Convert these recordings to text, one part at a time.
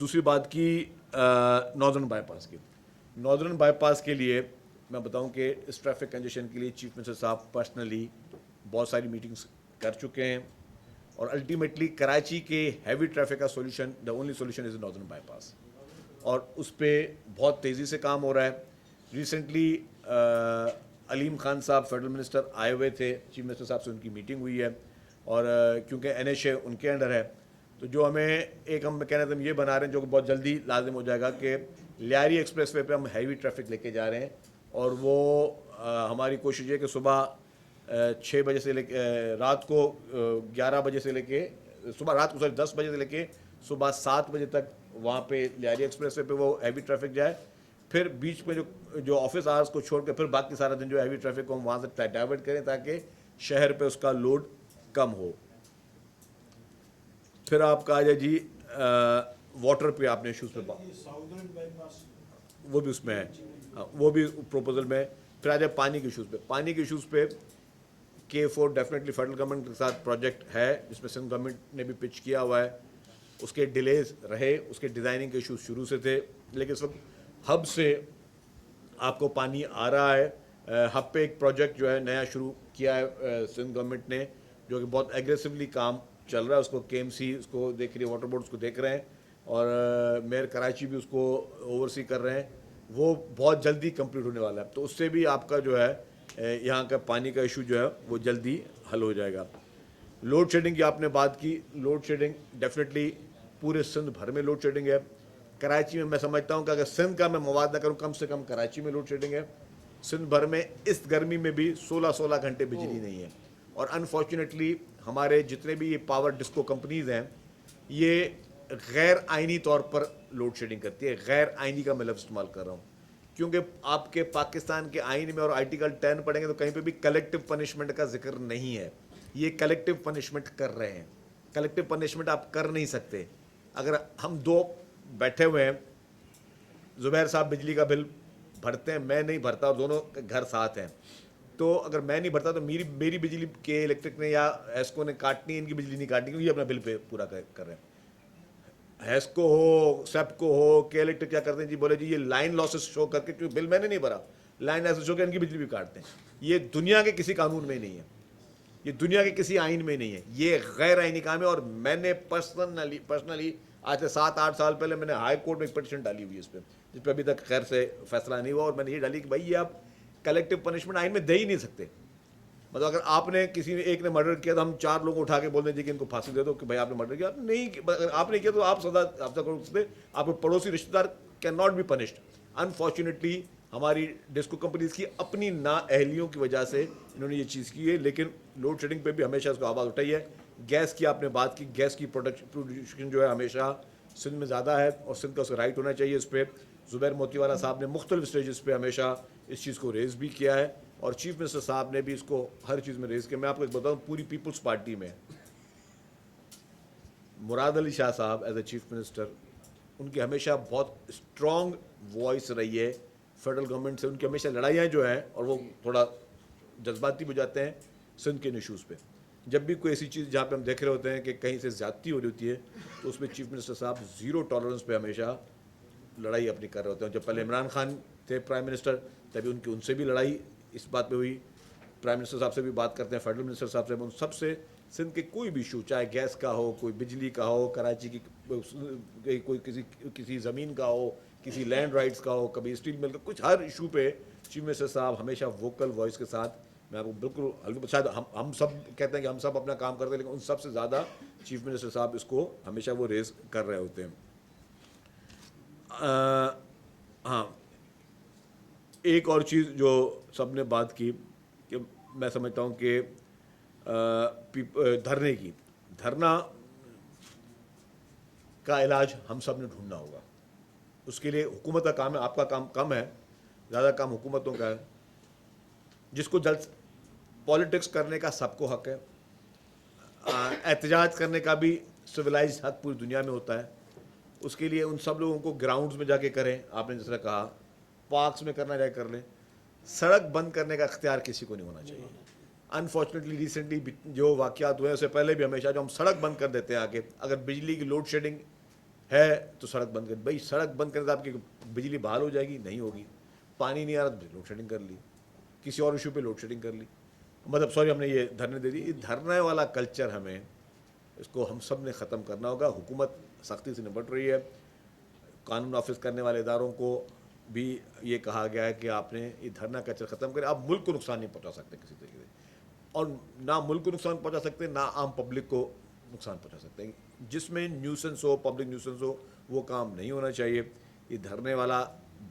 دوسری بات کی ناردرن بائی پاس کی. ناردرن بائی پاس کے لیے میں بتاؤں کہ اس ٹریفک کنجیشن کے لیے چیف منسٹر صاحب پرسنلی بہت ساری میٹنگز کر چکے ہیں, اور الٹیمیٹلی کراچی کے ہیوی ٹریفک کا solution, the only solution is northern bypass, اور اس پہ بہت تیزی سے کام ہو رہا ہے. ریسنٹلی علیم خان صاحب فیڈرل منسٹر آئے ہوئے تھے, چیف منسٹر صاحب سے ان کی میٹنگ ہوئی ہے, اور کیونکہ این ایچ اے ان کے انڈر ہے, تو جو ہمیں ایک ہم کہنا تھا ہم یہ بنا رہے ہیں جو کہ بہت جلدی لازم ہو جائے گا کہ لیاری ایکسپریس وے پہ ہم ہیوی ٹریفک لے کے جا رہے ہیں, اور وہ ہماری کوشش ہے کہ صبح 6 بجے سے لے کے رات کو 11 بجے سے لے کے صبح رات کو 10 بجے سے لے کے صبح 7 بجے تک وہاں پہ لیاری ایکسپریس وے پہ وہ ہیوی ٹریفک جائے. پھر بیچ میں جو آفس آورس کو چھوڑ کے پھر باقی سارا دن جو ہیوی ٹریفک کو ہم وہاں سے ڈائیورٹ کریں تاکہ شہر پہ اس کا لوڈ کم ہو. پھر آپ کا آ جائے جی واٹر پہ آپ نے ایشوز پہ وہ بھی اس میں ہے, وہ بھی پروپوزل میں. پھر آ جائے پانی کے ایشوز پہ. پانی کے ایشوز پہ K4 ڈیفینیٹلی فیڈرل گورنمنٹ کے ساتھ پروجیکٹ ہے جس میں سندھ گورنمنٹ نے بھی پچ کیا ہوا ہے. اس کے ڈیلیز رہے, اس کے ڈیزائننگ کے ایشوز شروع سے تھے, لیکن اس وقت ہب سے آپ کو پانی آ رہا ہے. ہب پہ ایک پروجیکٹ جو ہے نیا شروع کیا ہے سندھ گورنمنٹ نے, جو کہ بہت ایگریسولی کام چل رہا ہے. اس کو کے ایم سی اس کو دیکھ رہی ہے, واٹر بورڈ اس کو دیکھ رہے ہیں, اور میئر کراچی بھی اس کو اوورسی کر رہے ہیں. وہ بہت جلدی کمپلیٹ ہونے والا ہے, تو اس سے بھی آپ کا جو ہے یہاں کا پانی کا ایشو جو ہے وہ جلدی حل ہو جائے گا. لوڈ شیڈنگ کی آپ نے بات کی. لوڈ شیڈنگ ڈیفینیٹلی پورے سندھ بھر میں لوڈ شیڈنگ ہے. کراچی میں سمجھتا ہوں کہ اگر سندھ کا میں مواد نہ کروں, کم سے کم کراچی میں لوڈ شیڈنگ ہے. سندھ بھر میں اس گرمی میں بھی 16 گھنٹے بجلی نہیں ہے, اور انفارچونیٹلی ہمارے جتنے بھی یہ پاور ڈسکو کمپنیز ہیں یہ غیر آئینی طور پر لوڈ شیڈنگ کرتی ہے. غیر آئینی کا میں لفظ استعمال کر رہا ہوں کیونکہ آپ کے پاکستان کے آئین میں اور آرٹیکل 10 پڑھیں گے تو کہیں پہ بھی کلیکٹو پنشمنٹ کا ذکر نہیں ہے. یہ کلیکٹو پنشمنٹ کر رہے ہیں. کلیکٹو پنشمنٹ آپ کر نہیں سکتے. اگر ہم دو بیٹھے ہوئے ہیں, زبیر صاحب بجلی کا بل بھرتے ہیں, میں نہیں بھرتا, اور دونوں گھر ساتھ ہیں, تو اگر میں نہیں بھرتا تو میری بجلی کے الیکٹرک نے یا ایسکو نے کاٹنی, ان کی بجلی نہیں کاٹنی, کیونکہ یہ اپنا بل پہ پورا کر رہے ہیں. ایسکو ہو, سیپکو ہو, کے الیکٹرک کیا کرتے ہیں جی, بولے جی یہ لائن لاسز شو کر کے, کیونکہ بل میں نے نہیں بھرا, لائن لاسز شو کر ان کی بجلی بھی کاٹتے ہیں. یہ دنیا کے کسی قانون میں نہیں ہے, یہ دنیا کے کسی آئین میں نہیں ہے, یہ غیر آئینی کام ہے. اور میں نے پرسنلی آج سے 7-8 سال پہلے میں نے ہائی کورٹ میں ایک پٹیشن ڈالی ہوئی ہے اس پہ, جس پہ ابھی تک خیر سے فیصلہ نہیں ہوا, اور میں نے یہ ڈالی کہ بھائی یہ آپ کلیکٹو پنشمنٹ آئین میں دے ہی نہیں سکتے. مطلب اگر آپ نے کسی نے ایک نے مرڈر کیا تو ہم 4 لوگوں کو اٹھا کے بول دیں جی کہ ان کو پھانسی دے دو کہ بھائی آپ نے مرڈر کیا. آپ نے کیا تو آپ سزا کر سکتے. آپ کے پڑوسی رشتہ دار can not be punished. Unfortunately ہماری ڈسکو کمپنیز کی اپنی نااہلیوں کی وجہ سے انہوں نے یہ چیز کی ہے. لیکن لوڈ شیڈنگ پہ بھی ہمیشہ اس کو آواز اٹھائی ہے. گیس کی آپ نے بات کی, گیس کی پروڈکشن جو ہے ہمیشہ سندھ میں زیادہ ہے, اور سندھ کا اس کا رائٹ ہونا چاہیے. اس پہ زبیر موتی والا صاحب نے مختلف اسٹیجز پہ ہمیشہ اس چیز کو ریز بھی کیا ہے, اور چیف منسٹر صاحب نے بھی اس کو ہر چیز میں ریز کیا. میں آپ کو ایک بتاؤں, پوری پیپلز پارٹی میں مراد علی شاہ صاحب ایز اے چیف منسٹر, ان کی ہمیشہ بہت اسٹرانگ وائس رہی ہے فیڈرل گورنمنٹ سے. ان کی ہمیشہ لڑائیاں جو ہیں, اور وہ تھوڑا جذباتی ہو جاتے ہیں سندھ کے ایشوز پہ. جب بھی کوئی ایسی چیز جہاں پہ ہم دیکھ رہے ہوتے ہیں کہ کہیں سے زیادتی ہو رہی ہوتی ہے, تو اس میں چیف منسٹر صاحب زیرو ٹالرنس پہ ہمیشہ لڑائی اپنی کر رہے ہوتے ہیں. جب پہلے عمران خان تھے پرائم منسٹر, تبھی ان سے بھی لڑائی اس بات پہ ہوئی. پرائم منسٹر صاحب سے بھی بات کرتے ہیں, فیڈرل منسٹر صاحب سے, ان سب سے سندھ کے کوئی بھی ایشو, چاہے گیس کا ہو, کوئی بجلی کا ہو, کراچی کی کوئی کسی زمین کا ہو, کسی لینڈ رائٹس کا ہو, کبھی اسٹیل مل کا, کچھ ہر ایشو پہ چیف منسٹر صاحب ہمیشہ ووکل وائس کے ساتھ. میں آپ کو بالکل شاید ہم سب کہتے ہیں کہ ہم سب اپنا کام کرتے ہیں, لیکن ان سب سے زیادہ چیف منسٹر صاحب اس کو ہمیشہ وہ ریز کر رہے ہوتے ہیں. ہاں, ایک اور چیز جو سب نے بات کی کہ میں سمجھتا ہوں کہ دھرنا کا علاج ہم سب نے ڈھونڈنا ہوگا. اس کے لیے حکومت کا کام ہے, آپ کا کام کم ہے, زیادہ کام حکومتوں کا ہے. جس کو جلد پالیٹکس کرنے کا سب کو حق ہے, احتجاج کرنے کا بھی سویلائزڈ حق پوری دنیا میں ہوتا ہے. اس کے لیے ان سب لوگوں کو گراؤنڈز میں جا کے کریں, آپ نے جس طرح کہا پارکس میں کرنا جائے کر لیں. سڑک بند کرنے کا اختیار کسی کو نہیں ہونا چاہیے. انفارچونیٹلی ریسنٹلی جو واقعات ہوئے ہیں, اس سے پہلے بھی ہمیشہ جو ہم سڑک بند کر دیتے ہیں آگے, اگر بجلی کی لوڈ شیڈنگ ہے تو سڑک بند کر. بھائی سڑک بند کرنے سے آپ کی بجلی بحال ہو جائے گی؟ نہیں ہوگی. پانی نہیں آ رہا تو لوڈ شیڈنگ کر لی, کسی اور ایشو پہ لوڈ شیڈنگ کر لی. مطلب سوری ہم نے یہ دھرنے دے دی. یہ دھرنے والا کلچر ہمیں اس کو ہم سب نے ختم کرنا ہوگا. حکومت سختی سے نپٹ رہی ہے, قانون نافذ کرنے والے اداروں کو بھی یہ کہا گیا ہے کہ آپ نے یہ دھرنا کلچر ختم کریں. آپ ملک کو نقصان نہیں پہنچا سکتے کسی طریقے سے, اور نہ ملک کو نقصان پہنچا سکتے نہ عام پبلک کو نقصان پہنچا سکتے ہیں. جس میں نیوسنس ہو, پبلک نیوسنس ہو, وہ کام نہیں ہونا چاہیے. یہ دھرنے والا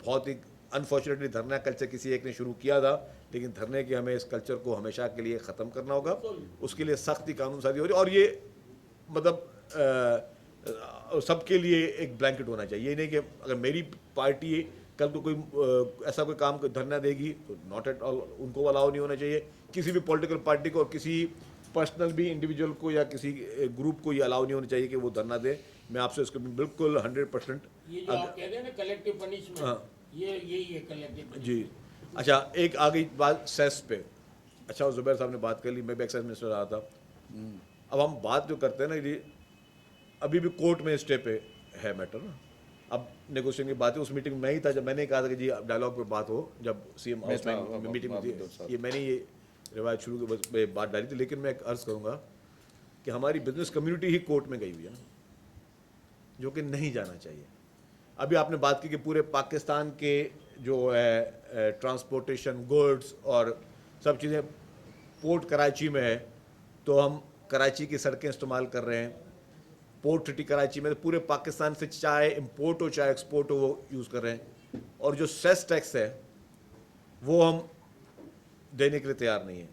بہت ہی انفارچونیٹلی دھرنا کلچر کسی ایک نے شروع کیا تھا, لیکن دھرنے کے ہمیں اس کلچر کو ہمیشہ کے لیے ختم کرنا ہوگا. اس کے لیے سختی قانون سازی ہو رہی ہے, اور یہ مطلب سب کے لیے ایک بلینکٹ ہونا چاہیے. یہ نہیں کہ اگر میری پارٹی کل کو کوئی ایسا کوئی کام دھرنا دے گی تو ناٹ ایٹ آل ان کو الاؤ نہیں ہونا چاہیے. کسی بھی پولیٹیکل پارٹی کو اور کسی پرسنل بھی انڈیویجول کو یا کسی گروپ کو یہ الاؤ نہیں ہونا چاہیے کہ وہ دھرنا دے. میں آپ سے اس کو بالکل 100%. یہ جو آپ کہتے ہیں نا کلیکٹیو پنشمنٹ, یہی ہے کلیکٹیو. جی اچھا, ایک آ گئی بات سیس پہ. اچھا زبیر صاحب نے بات کر لی, میں بھی ایکسائز منسٹر رہا تھا. اب ہم بات جو کرتے ہیں نا جی, ابھی بھی کورٹ میں اسٹے پہ ہے میٹر نا. اب نیگوشیشن کی بات ہے, اس میٹنگ میں ہی تھا جب میں نے کہا تھا کہ جی ڈائلاگ پہ بات ہو, جب سی ایم ہاؤس میں میٹنگ میں تھی. یہ میں نے یہ روایت شروع کی بات ڈالی تھی. لیکن میں ایک عرض کروں گا کہ ہماری بزنس کمیونٹی ہی کورٹ میں گئی ہوئی ہے نا, جو کہ نہیں جانا چاہیے. ابھی آپ نے بات کی کہ پورے پاکستان کے جو ہے ٹرانسپورٹیشن گوڈس اور سب چیزیں پورٹ کراچی میں ہے, تو ہم کراچی کی سڑکیں استعمال کر رہے ہیں. پورٹ سٹی کراچی میں پورے پاکستان سے چاہے امپورٹ ہو چاہے ایکسپورٹ ہو وہ یوز کر رہے ہیں. اور جو سیس ٹیکس ہے وہ ہم دینے کے لیے تیار نہیں ہیں.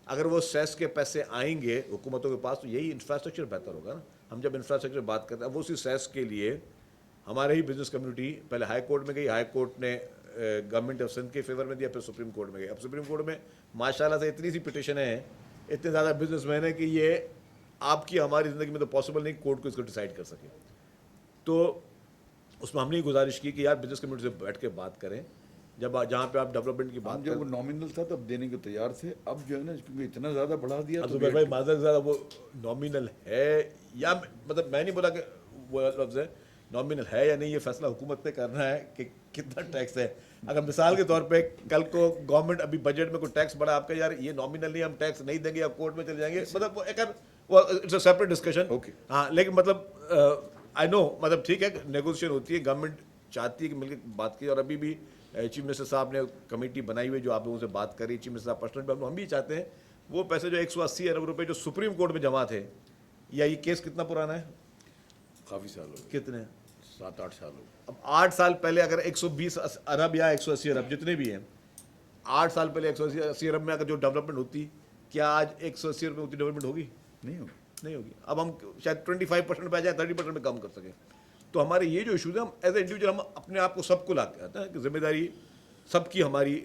اگر وہ سیس کے پیسے آئیں گے حکومتوں کے پاس تو یہی انفراسٹرکچر بہتر ہوگا نا. ہم جب انفراسٹرکچر بات کرتے ہیں, وہ اسی سیس کے لیے ہمارے ہی بزنس کمیونٹی پہلے ہائی کورٹ میں گئی, ہائی کورٹ نے گورنمنٹ آف سندھ کے فیور میں دیا, پھر سپریم کورٹ میں گئی. اب سپریم کورٹ میں ماشاء اللہ سے اتنی سی پٹیشنیں ہیں, اتنے زیادہ بزنس مین ہیں کہ یہ آپ کی ہماری زندگی میں تو پاسبل نہیں کورٹ کو اس کو ڈیسائیڈ کر سکے. تو اس میں ہم نے گزارش کی کہ یار بزنس کمیونٹی سے بیٹھ کے بات کریں, جب جہاں پہ آپ ڈیولپمنٹ کی بات جب وہ نامنل تھا تب دینے کو تیار تھے, اب جو ہے نا کیونکہ اتنا زیادہ بڑھا دیا. اب زبیر بھائی معذرت زیادہ وہ نامنل ہے یا مطلب میں نہیں بولا کہ وہ لفظ ہے نامنل ہے یا نہیں, یہ فیصلہ حکومت نے کرنا ہے کہ کتنا ٹیکس ہے. اگر مثال کے طور پہ کل کو گورنمنٹ ابھی بجٹ میں کوئی ٹیکس بڑھا, آپ کا یار یہ نامنل نہیں, ہم ٹیکس نہیں دیں گے, آپ کورٹ میں چلے جائیں گے, مطلب وہ اٹس اے سیپریٹ ڈسکشن. ہاں لیکن مطلب آئی نو مطلب ٹھیک ہے نیگوشیشن ہوتی ہے, گورنمنٹ چاہتی ہے کہ مل کے بات کی. اور ابھی بھی چیف منسٹر صاحب نے کمیٹی بنائی ہوئی جو آپ لوگوں سے بات کری, چیف منسٹر صاحب پرسنل ہم بھی چاہتے ہیں وہ پیسے جو 180 ارب روپے جو سپریم کورٹ میں جمع تھے, یا یہ کیس کتنا پرانا ہے, کافی سال ہو گئے, کتنے 7-8 سال ہو گئے. اب 8 سال پہلے اگر 120 ارب یا 180 ارب جتنے بھی ہیں, 8 سال پہلے 180 ارب میں اگر جو ڈیولپمنٹ ہوتی, کیا آج 180 ارب میں ہوتی ڈیولپمنٹ ہوگی؟ نہیں ہوگی. اب ہم شاید 25% پہ آ جائیں, 30% میں کم کر سکیں. تو ہمارے یہ جو ایشوز ہیں, ہم ایز اے انڈیویجول ہم اپنے آپ کو سب کو لا کے آتے ہیں کہ ذمہ داری سب کی, ہماری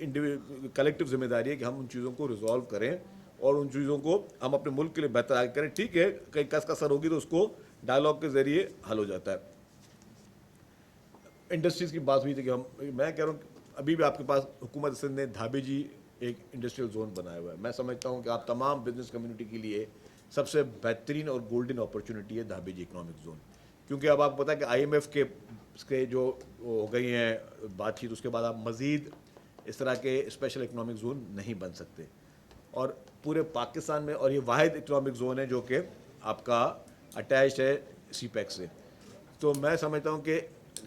کلیکٹیو ذمہ داری ہے کہ ہم ان چیزوں کو ریزالو کریں اور ان چیزوں کو ہم اپنے ملک کے لیے بہتر آگے کریں. ٹھیک ہے کہیں کس کسر ہوگی تو اس کو ڈائلاگ کے ذریعے حل ہو جاتا ہے. انڈسٹریز کی بات ہوئی تھی کہ میں کہہ رہا ہوں ابھی بھی آپ کے پاس حکومت سندھ نے دھابے جی ایک انڈسٹریل زون بنایا ہوا ہے. میں سمجھتا ہوں کہ آپ تمام بزنس کمیونٹی کے لیے سب سے بہترین اور گولڈن اپرچونٹی ہے دھابے جی اکنامک زون. کیونکہ اب آپ کو پتہ ہے کہ آئی ایم ایف کے جو ہو گئی ہیں بات چیت, اس کے بعد آپ مزید اس طرح کے اسپیشل اکنامک زون نہیں بن سکتے. اور پورے پاکستان میں, اور یہ واحد اکنامک زون ہے جو کہ آپ کا اٹیچ ہے سی پیک سے. تو میں سمجھتا ہوں کہ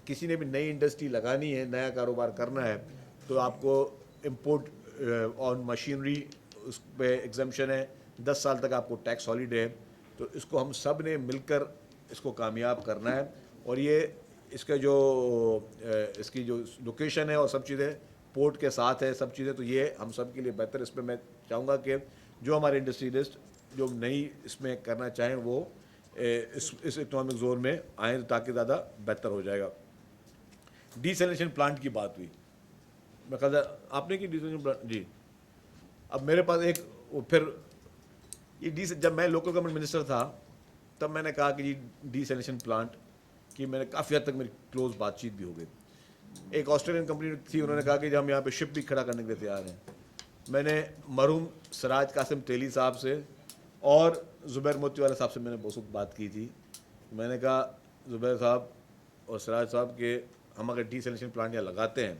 کسی نے بھی نئی انڈسٹری لگانی ہے, نیا کاروبار کرنا ہے, تو آپ کو امپورٹ آن مشینری اس پہ ایگزمپشن ہے, 10 سال تک آپ کو ٹیکس ہالیڈے ہے. تو اس کو ہم سب نے مل کر اس کو کامیاب کرنا ہے. اور یہ اس کا جو اس کی جو لوکیشن ہے اور سب چیزیں پورٹ کے ساتھ ہے سب چیزیں, تو یہ ہم سب کے لیے بہتر. اس پہ میں چاہوں گا کہ جو ہمارے انڈسٹریلسٹ جو نئی اس میں کرنا چاہیں وہ اس اکنامک زون میں آئیں تاکہ زیادہ بہتر ہو جائے گا. ڈیسیلینیشن پلانٹ کی بات ہوئی, میں کہا آپ نے کی ڈیسیلینیشن پلانٹ. جی اب میرے پاس ایک پھر یہ جب میں لوکل گورنمنٹ منسٹر تھا تب میں نے کہا کہ جی ڈیسیلینیشن پلانٹ کی میں نے کافی حد تک میری کلوز بات چیت بھی ہو گئی. ایک آسٹریلین کمپنی تھی, انہوں نے کہا کہ ہم یہاں پہ شپ بھی کھڑا کرنے کے لیے تیار ہیں. میں نے مرحوم سراج قاسم تیلی صاحب سے اور زبیر موتی والے صاحب سے میں نے بہت بات کی تھی. میں نے کہا زبیر صاحب اور سراج صاحب کہ ہم اگر ڈی سیلنیشن پلانٹ یہاں لگاتے ہیں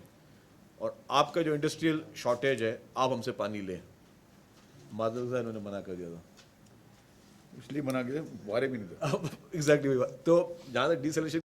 اور آپ کا جو انڈسٹریل شارٹیج ہے آپ ہم سے پانی لیں. معذرت سے انہوں نے منع کر دیا تھا. اس لیے منع کیا، بارے بھی نہیں تھا. ایگزیکٹلی. تو جہاں تک ڈی سیلنیشن